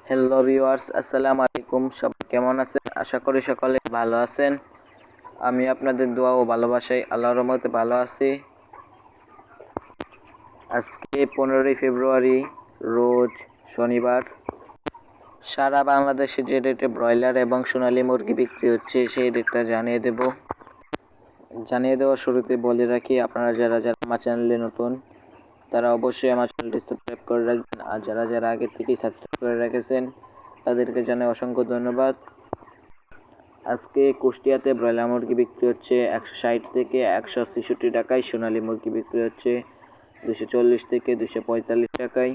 Hello viewers, আসসালামু আলাইকুম। সবাই কেমন আছেন? আশা করি সকলে ভালো আছেন। আমি আপনাদের দোয়া ও ভালোবাসায় আল্লাহর রহমতে ভালো আছি। আজকে 15ই ফেব্রুয়ারি, রোজ শনিবার। সারা বাংলাদেশে যে রেটে ব্রয়লার এবং সোনালী মুরগি বিক্রি হচ্ছে সেই রেটটা জানিয়ে দেওয়ার শুরুতে বলে রাখি, আপনারা যারা আমার চ্যানেলে নতুন তারা অবশ্যই আমার চ্যানেলটি সাবস্ক্রাইব করে রাখবেন, আর যারা আগে থেকেই সাবস্ক্রাইব করে রেখেছেন তাদেরকে জানাই অসংখ্য ধন্যবাদ। আজকে কুষ্টিয়াতে ব্রয়লার মুরগি বিক্রি হচ্ছে 160 থেকে 166 টাকায়, সোনালী মুরগি বিক্রি হচ্ছে 240 থেকে 245 টাকায়।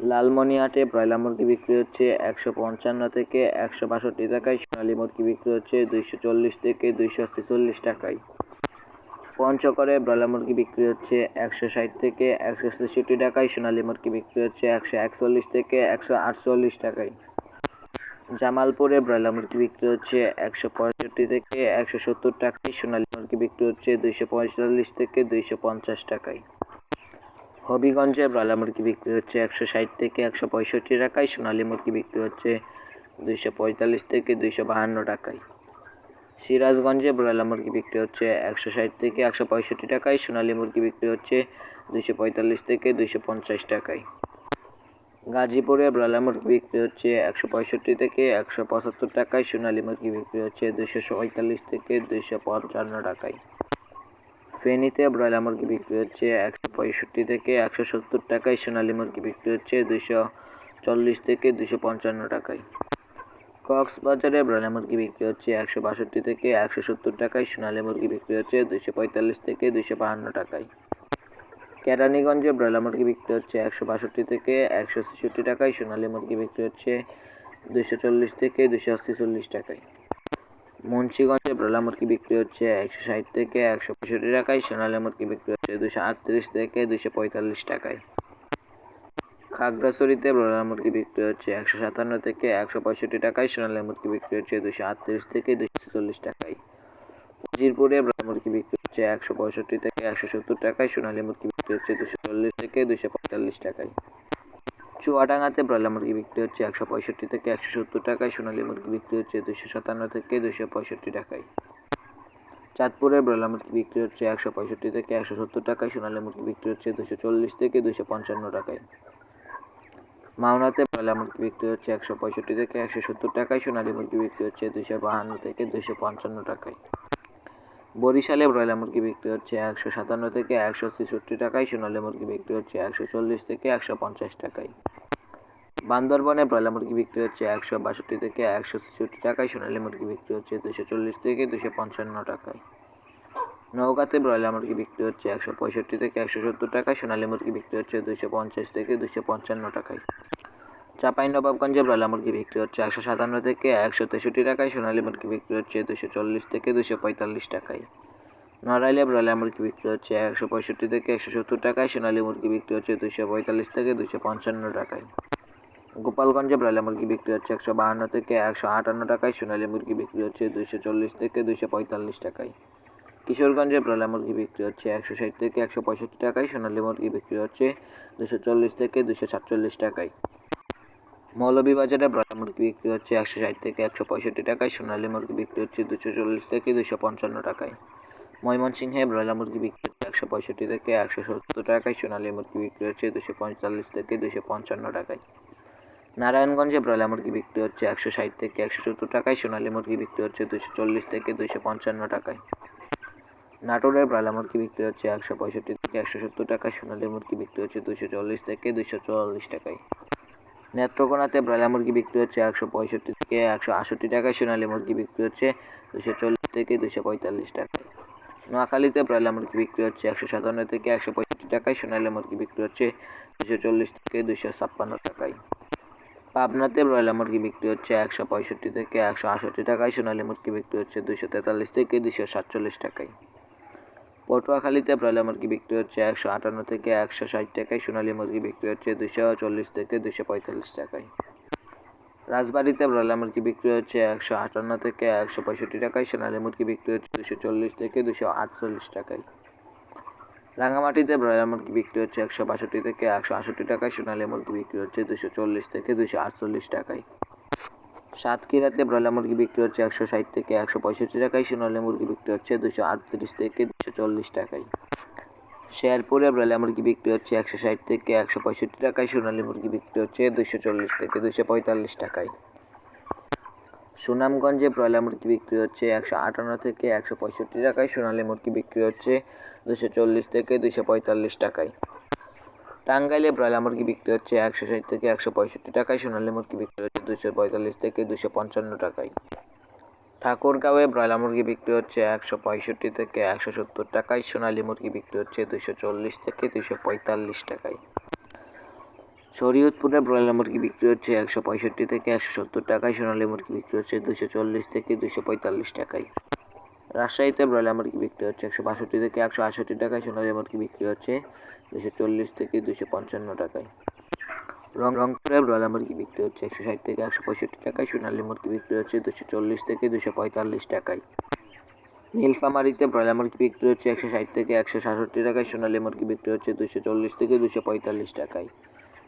লালমনিরহাটে ব্রয়লার মুরগি বিক্রি হচ্ছে 155 থেকে 162 টাকায়, সোনালী মুরগি বিক্রি হচ্ছে 240 থেকে 246 টাকায়। পঞ্চগড়ে ব্রয়লার মুরগি বিক্রি হচ্ছে 160 থেকে 166 টাকায়, সোনালী মুরগি বিক্রি হচ্ছে 141 থেকে 148 টাকায়। জামালপুরে ব্রয়লার মুরগি বিক্রি হচ্ছে 165 থেকে 170 টাকায়, সোনালী মুরগি বিক্রি হচ্ছে 245 থেকে 250 টাকায়। হবিগঞ্জে ব্রয়লার মুরগি বিক্রি হচ্ছে 160 থেকে 165 টাকায়, সোনালী মুরগি বিক্রি হচ্ছে 245 থেকে 252 টাকায়। সিরাজগঞ্জে ব্রয়লার মুরগি বিক্রি হচ্ছে 160 থেকে 165 টাকায়, সোনালী মুরগি বিক্রি হচ্ছে 245 থেকে 250 টাকায়। গাজীপুরে ব্রয়লার মুরগি বিক্রি হচ্ছে 165 থেকে 175 টাকায়, সোনালী মুরগি বিক্রি হচ্ছে 245 থেকে 255 টাকায়। ফেনীতে ব্রয়লার মুরগি বিক্রি হচ্ছে 165 থেকে 170 টাকায়, সোনালী মুরগি বিক্রি হচ্ছে 240 থেকে 255 টাকায়। কক্সবাজারে ব্রয়লার মুরগি বিক্রি হচ্ছে 162 থেকে 170 টাকায়, সোনালী মুরগি বিক্রি হচ্ছে 245 থেকে 252 টাকায়। কেরানীগঞ্জে ব্রয়লার মুরগি বিক্রি হচ্ছে 162 থেকে 166 টাকায়, সোনালী মুরগি বিক্রি হচ্ছে 240 থেকে 246 টাকায়। মুন্সিগঞ্জে ব্রয়লার মুরগি বিক্রি হচ্ছে 160 থেকে 165 টাকায়, সোনালী মুরগি বিক্রি হচ্ছে 238 থেকে 245 টাকায়। খাগড়াছড়িতে ব্রয়লার মুরগি বিক্রি হচ্ছে 157 থেকে 165 টাকায়, সোনালী মুরগি বিক্রি হচ্ছে 238 থেকে 240 টাকায়। উজিরপুরে ব্রয়লার মুরগি বিক্রি হচ্ছে 165 থেকে 170 টাকায়, সোনালী মুরগি বিক্রি হচ্ছে 240 থেকে 245 টাকায়। চুয়াডাঙ্গাতে ব্রয়লার মুরগি বিক্রি হচ্ছে 165 থেকে 170 টাকায়, সোনালী মুরগি বিক্রি হচ্ছে 257 থেকে 265 টাকায়। চাঁদপুরে ব্রয়লার মুরগি বিক্রি হচ্ছে 165 থেকে 170 টাকায়, সোনালী মুরগি বিক্রি হচ্ছে 240 থেকে 255 টাকায়। মাওনাতে ব্রয়লার মুরগি বিক্রি হচ্ছে 165 থেকে 170 টাকায়, সোনালী মুরগি বিক্রি হচ্ছে 252 থেকে 255 টাকায়। বরিশালে ব্রয়লার মুরগি বিক্রি হচ্ছে 157 থেকে 166 টাকায়, সোনালী মুরগি বিক্রি হচ্ছে 140 থেকে 150 টাকায়। বান্দরবনে ব্রয়লার মুরগি বিক্রি হচ্ছে 162 থেকে 166 টাকায়, সোনালী মুরগি বিক্রি হচ্ছে 240 থেকে 255 টাকায়। নওগাঁতে ব্রয়লার মুরগি বিক্রি হচ্ছে 165 থেকে 170 টাকায়, সোনালী মুরগি বিক্রি হচ্ছে 250 থেকে 255 টাকায়। চাঁপাইনবাবগঞ্জে ব্রয়লার মুরগি বিক্রি হচ্ছে 157 থেকে 163 টাকায়, সোনালী মুরগি বিক্রি হচ্ছে 240 থেকে 245 টাকায়। নড়াইলে ব্রয়লার মুরগি বিক্রি হচ্ছে 165 থেকে 170 টাকায়, সোনালী মুরগি বিক্রি হচ্ছে 245 থেকে 255 টাকায়। গোপালগঞ্জে ব্রয়লার মুরগি বিক্রি হচ্ছে 152 থেকে 158 টাকায়, সোনালী মুরগি বিক্রি হচ্ছে 240 থেকে 245 টাকায়। কিশোরগঞ্জে ব্রয়লার মুরগি বিক্রি হচ্ছে 160 থেকে 165 টাকায়, সোনালী মুরগি বিক্রি হচ্ছে 240 থেকে 247 টাকায়। মৌলভীবাজারে ব্রয়লার মুরগি বিক্রি হচ্ছে 160 থেকে 165 টাকায়, সোনালী মুরগি বিক্রি হচ্ছে 240 থেকে 255 টাকায়। ময়মনসিংহে ব্রয়লার মুরগি বিক্রি হচ্ছে 165 থেকে 170 টাকায়, সোনালী মুরগি বিক্রি হচ্ছে 245 থেকে 255 টাকায়। নারায়ণগঞ্জে ব্রয়লার মুরগি বিক্রি হচ্ছে 160 থেকে 170 টাকায়, সোনালী মুরগি বিক্রি হচ্ছে 240 থেকে 255 টাকায়। নাটোরে ব্রয়লার মুরগি বিক্রি হচ্ছে 165 থেকে 170 টাকায়, সোনালী মুরগি বিক্রি হচ্ছে 240 থেকে 244 টাকায়। নেত্রকোনাতে ব্রয়লার মুরগি বিক্রি হচ্ছে 165 থেকে 168 টাকায়, সোনালী মুরগি বিক্রি হচ্ছে 240 থেকে 245 টাকায়। নোয়াখালীতে ব্রয়লার মুরগি বিক্রি হচ্ছে 157 থেকে 165 টাকায়, সোনালী মুরগি বিক্রি হচ্ছে 240 থেকে 256 টাকায়। পাবনাতে ব্রয়লার মুরগি বিক্রি হচ্ছে 165 থেকে 168 টাকায়, সোনালী মুরগি বিক্রি হচ্ছে 243 থেকে 247 টাকায়। পটুয়াখালীতে ব্রয়লার মুরগি বিক্রি হচ্ছে 158 থেকে 160 টাকায়, সোনালী মুরগি বিক্রি হচ্ছে 240 থেকে 245 টাকায়। রাজবাড়ীতে ব্রয়লার মুরগি বিক্রি হচ্ছে 158 থেকে 165 টাকায়, সোনালী মুরগি বিক্রি হচ্ছে 240 থেকে 248 টাকায়। রাঙামাটিতে ব্রয়লার মুরগি বিক্রি হচ্ছে 162 থেকে 168 টাকায়, সোনালী মুরগি বিক্রি হচ্ছে 240 থেকে 248 টাকায়। সাতক্ষীরাতে ব্রয়লার মুরগি বিক্রি হচ্ছে 160 থেকে 165 টাকায়, সোনালী মুরগি বিক্রি হচ্ছে 238 থেকে 240 টাকায়। শেরপুরে ব্রয়লার মুরগি বিক্রি হচ্ছে 160 থেকে 165 টাকায়, সোনালী মুরগি বিক্রি হচ্ছে 240 থেকে 245 টাকায়। সুনামগঞ্জে ব্রয়লার মুরগি বিক্রি হচ্ছে 158 থেকে 165 টাকায়, সোনালী মুরগি বিক্রি হচ্ছে 240 থেকে 245 টাকায়। টাঙ্গাইলে ব্রয়লার মুরগি বিক্রি হচ্ছে 160 থেকে 165 টাকায়, সোনালী মুরগি বিক্রি হচ্ছে 245 থেকে 255 টাকায়। ঠাকুরগাঁওয়ে ব্রয়লার মুরগি বিক্রি হচ্ছে 165 থেকে 170 টাকায়, সোনালী মুরগি বিক্রি হচ্ছে 240 থেকে 245 টাকায়। শরীয়তপুরে ব্রয়লার মুরগি বিক্রি হচ্ছে 165 থেকে 170 টাকায়, সোনালী মুরগি বিক্রি হচ্ছে 240 থেকে 245 টাকায়। রাজশাহীতে ব্রয়লার মুরগি বিক্রি হচ্ছে 162 থেকে 168 টাকায়, সোনালী মুরগি বিক্রি হচ্ছে 240 থেকে 255 টাকায়। রংপুরে ব্রয়লার মুরগি বিক্রি হচ্ছে 160 থেকে 165 টাকায়, সোনালী মুরগি বিক্রি হচ্ছে 240 থেকে 245 টাকায়। নীলফামারীতে ব্রয়লার মুরগি বিক্রি হচ্ছে 160 থেকে 166 টাকায়, সোনালী মুরগি বিক্রি হচ্ছে 240 থেকে 245 টাকায়।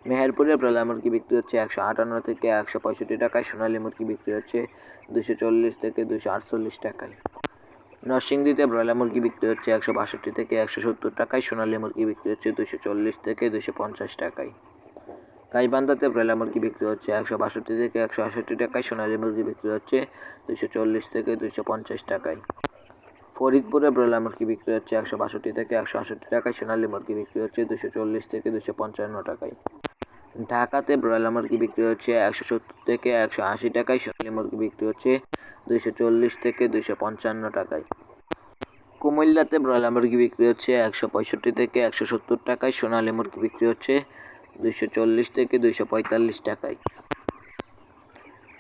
মেহেরপুরে ব্রয়লার মুরগি বিক্রি হচ্ছে 158 থেকে 165 টাকায়, সোনালী মুরগি বিক্রি হচ্ছে 240 থেকে 248 টাকায়। নরসিংদীতে ব্রয়লার মুরগি বিক্রি হচ্ছে 162 থেকে 170 টাকায়, সোনালী মুরগি বিক্রি হচ্ছে 240 থেকে 250 টাকায়। গাইবান্ধাতে ব্রয়লার মুরগি বিক্রি হচ্ছে 162 থেকে 168 টাকায়, সোনালী মুরগি বিক্রি হচ্ছে 240 থেকে 250 টাকায়। ফরিদপুরে ব্রয়লার মুরগি বিক্রি হচ্ছে 162 থেকে 168 টাকায়, সোনালী মুরগি বিক্রি হচ্ছে 240 থেকে 255 টাকায়। ঢাকাতে ব্রয়লার মুরগি বিক্রি হচ্ছে 170 থেকে 180 টাকায়, সোনালী মুরগি বিক্রি হচ্ছে 240 থেকে 255 টাকায়। কুমিল্লাতে ব্রয়লার মুরগি বিক্রি হচ্ছে 165 থেকে 170 টাকায়, সোনালী মুরগি বিক্রি হচ্ছে 240 থেকে 245 টাকায়।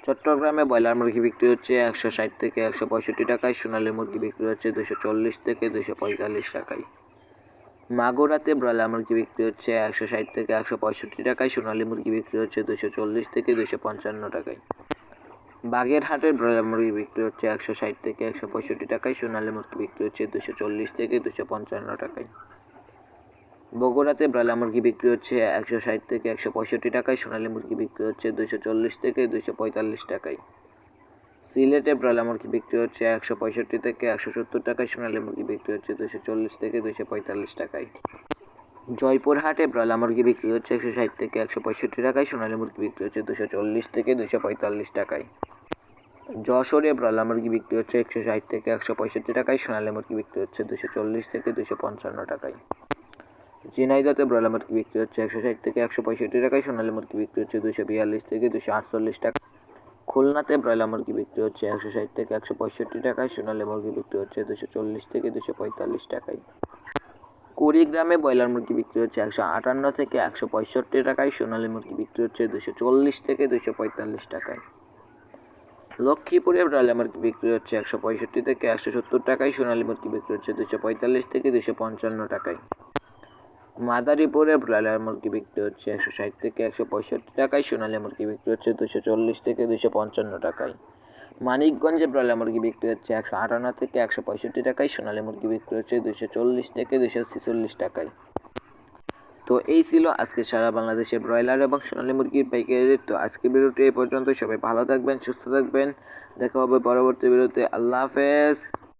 চট্টগ্রামে ব্রয়লার মুরগি বিক্রি হচ্ছে 160 থেকে 165 টাকায়, সোনালী মুরগি বিক্রি হচ্ছে 240 থেকে 245 টাকায়। মাগুরাতে ব্রয়লার মুরগি বিক্রি হচ্ছে 160 থেকে 165 টাকায়, সোনালী মুরগি বিক্রি হচ্ছে 240 থেকে 255 টাকায়। বাগেরহাটের ব্রয়লার মুরগি বিক্রি হচ্ছে 160 থেকে 165 টাকায়, সোনালী মুরগি বিক্রি হচ্ছে 240 থেকে 255 টাকায়। বগুড়াতে ব্রয়লার মুরগি বিক্রি হচ্ছে 160 থেকে 165 টাকায়, সোনালী মুরগি বিক্রি হচ্ছে 240 থেকে 245 টাকায়। সিলেটে ব্রয়লার মুরগি বিক্রি হচ্ছে 165 থেকে 170 টাকায়, সোনালী মুরগি বিক্রি হচ্ছে 240 থেকে 245 টাকায়। জয়পুরহাটে ব্রয়লার মুরগি বিক্রি হচ্ছে 160 থেকে 165 টাকায়, সোনালী মুরগি বিক্রি হচ্ছে 240 থেকে 245 টাকায়। যশোরে ব্রয়লার মুরগি বিক্রি হচ্ছে 160 থেকে 165 টাকায়, সোনালী মুরগি বিক্রি হচ্ছে 240 থেকে 255 টাকায়। ঝিনাইদহে ব্রয়লার মুরগি বিক্রি হচ্ছে 160 থেকে 165 টাকায়, সোনালী মুরগি বিক্রি হচ্ছে 242 থেকে 248 টাকা। খুলনাতে ব্রয়লার মুরগি বিক্রি হচ্ছে 160 থেকে 165 টাকায়, সোনালী মুরগি বিক্রি হচ্ছে 240 থেকে 245 টাকায়। কুড়িগ্রামে ব্রয়লার মুরগি বিক্রি হচ্ছে 158 থেকে 165 টাকায়, সোনালী মুরগি বিক্রি হচ্ছে 240 থেকে 245 টাকায়। লক্ষ্মীপুরে ব্রয়লার মুরগি বিক্রি হচ্ছে 165 থেকে 170 টাকায়, সোনালী মুরগি বিক্রি হচ্ছে 245 থেকে 255 টাকায়। মাদারীপুরে ব্রয়লার মুরগি বিক্রি হচ্ছে 160 থেকে 165 টাকায়, সোনালী মুরগি বিক্রি হচ্ছে 240 থেকে 255 টাকায়। মানিকগঞ্জে ব্রয়লার মুরগি বিক্রি হচ্ছে 158 থেকে 165 টাকায়, সোনালী মুরগি বিক্রি হচ্ছে 240 থেকে 246 টাকায়। তো এই ছিল আজকে সারা বাংলাদেশের ব্রয়লার এবং সোনালী মুরগির পাইকারি রেট। তো আজকের ভিডিওটি এই পর্যন্ত। সবাই ভালো থাকবেন, সুস্থ থাকবেন, দেখা হবে পরবর্তী ভিডিওতে। আল্লাহ হাফেজ।